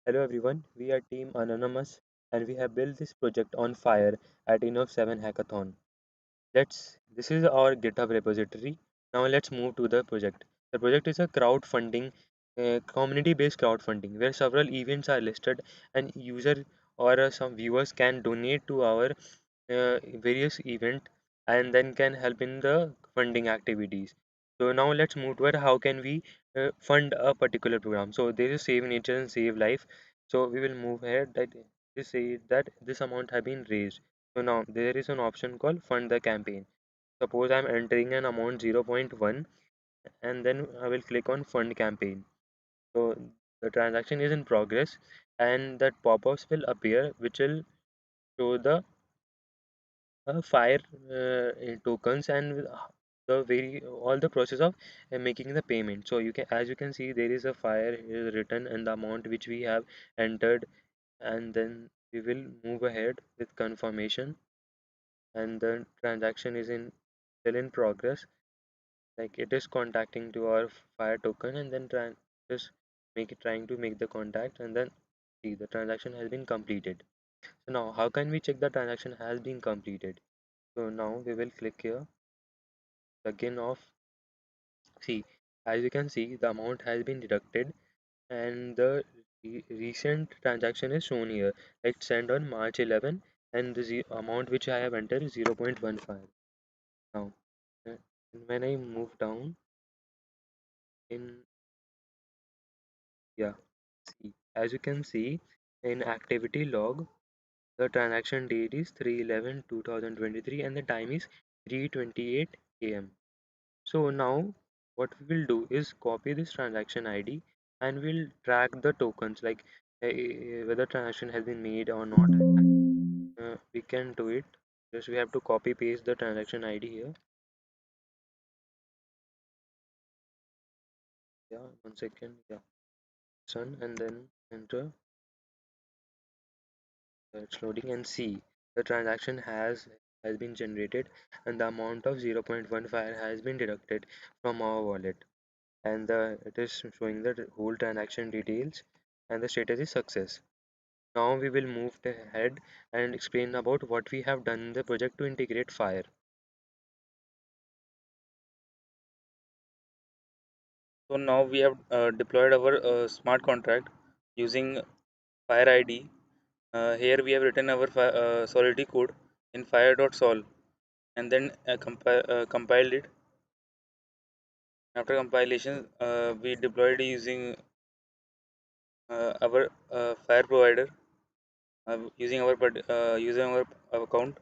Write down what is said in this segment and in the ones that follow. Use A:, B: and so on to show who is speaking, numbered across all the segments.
A: Hello everyone, we are Team Anonymous and we have built this project on Fire at Innov 7 Hackathon. This is our GitHub repository. Now let's move to the project. The project is a crowdfunding, community-based crowdfunding where several events are listed and user or some viewers can donate to our various event and then can help in the funding activities. So now let's move toward how can we fund a particular program. So there is save nature and save life. So we will move ahead that this say that this amount have been raised. So now there is an option called fund the campaign. Suppose I'm entering an amount 0.1 and then I will click on fund campaign. So the transaction is in progress and that pop-ups will appear which will show the fire tokens and the very all the process of making the payment. So you can, as you can see, there is a fire is written and the amount which we have entered, and then we will move ahead with confirmation, and the transaction is in still in progress. Like it is contacting to our fire token and then just make it trying to make the contact, and then see the transaction has been completed. So now how can we check the transaction has been completed? So now we will click here, again off. See, as you can see, the amount has been deducted and the recent transaction is shown here. Like sent on March 11 and the amount which I have entered is 0.15. Now, uh, when I move down in, yeah, see, as you can see in activity log, the transaction date is 3/11/2023 and the time is 3:28 am. So now what we will do is copy this transaction ID and we'll track the tokens like whether transaction has been made or not. We can do it. Just we have to copy paste the transaction ID here. Yeah, 1 second. Yeah, son, and then enter. It's loading and see the transaction has been generated and the amount of 0.15 has been deducted from our wallet. And it is showing the whole transaction details and the status is success. Now we will move ahead and explain about what we have done in the project to integrate Fire.
B: So now we have deployed our smart contract using Fire ID. Here we have written our Solidity code in fire.sol and then compiled it. After compilation, we deployed using our Fire provider using our account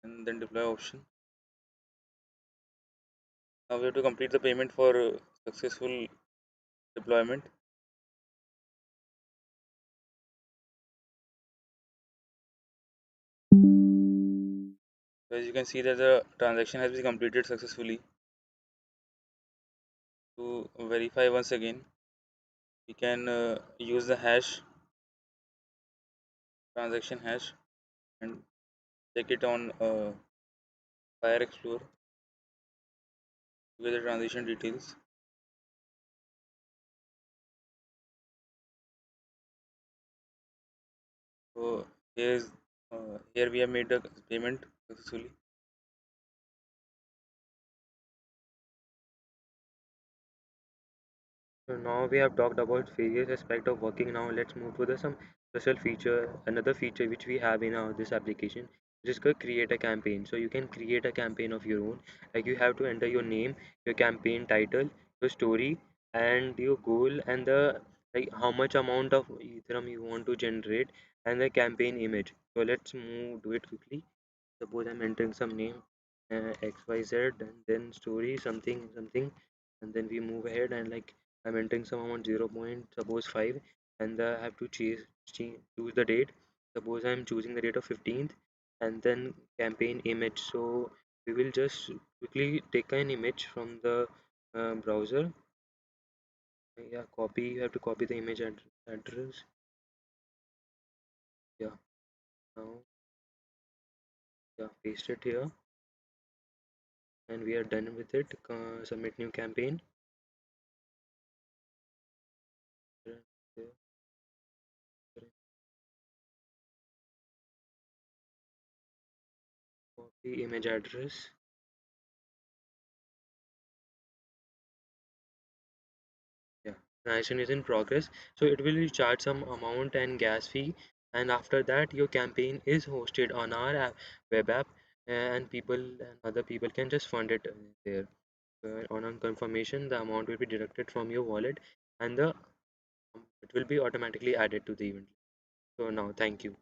B: and then deploy option. Now we have to complete the payment for successful deployment. So as you can see that the transaction has been completed successfully. To verify once again, we can use the hash transaction hash and check it on Fire Explorer with the transaction details. So here we have made the payment successfully.
A: So now we have talked about various aspects of working. Now let's move to the some special feature, another feature which we have in our this application, which is called create a campaign. So you can create a campaign of your own. Like you have to enter your name, your campaign title, your story, and your goal, and the like how much amount of Ethereum you want to generate, and the campaign image. So let's move do it quickly. Suppose I'm entering some name, XYZ, and then story something something, and then we move ahead and like I'm entering some amount 0 point suppose 5, and I have to choose the date. Suppose I'm choosing the date of 15th, and then campaign image. So we will just quickly take an image from the browser. Yeah, copy. You have to copy the image address. Yeah, now yeah, paste it here, and we are done with it. Submit new campaign. the image address. Yeah, transaction is in progress. So it will charge some amount and gas fee, and after that your campaign is hosted on our web app, and people and other people can just fund it there. On confirmation, the amount will be deducted from your wallet, and the it will be automatically added to the event. So now, thank you.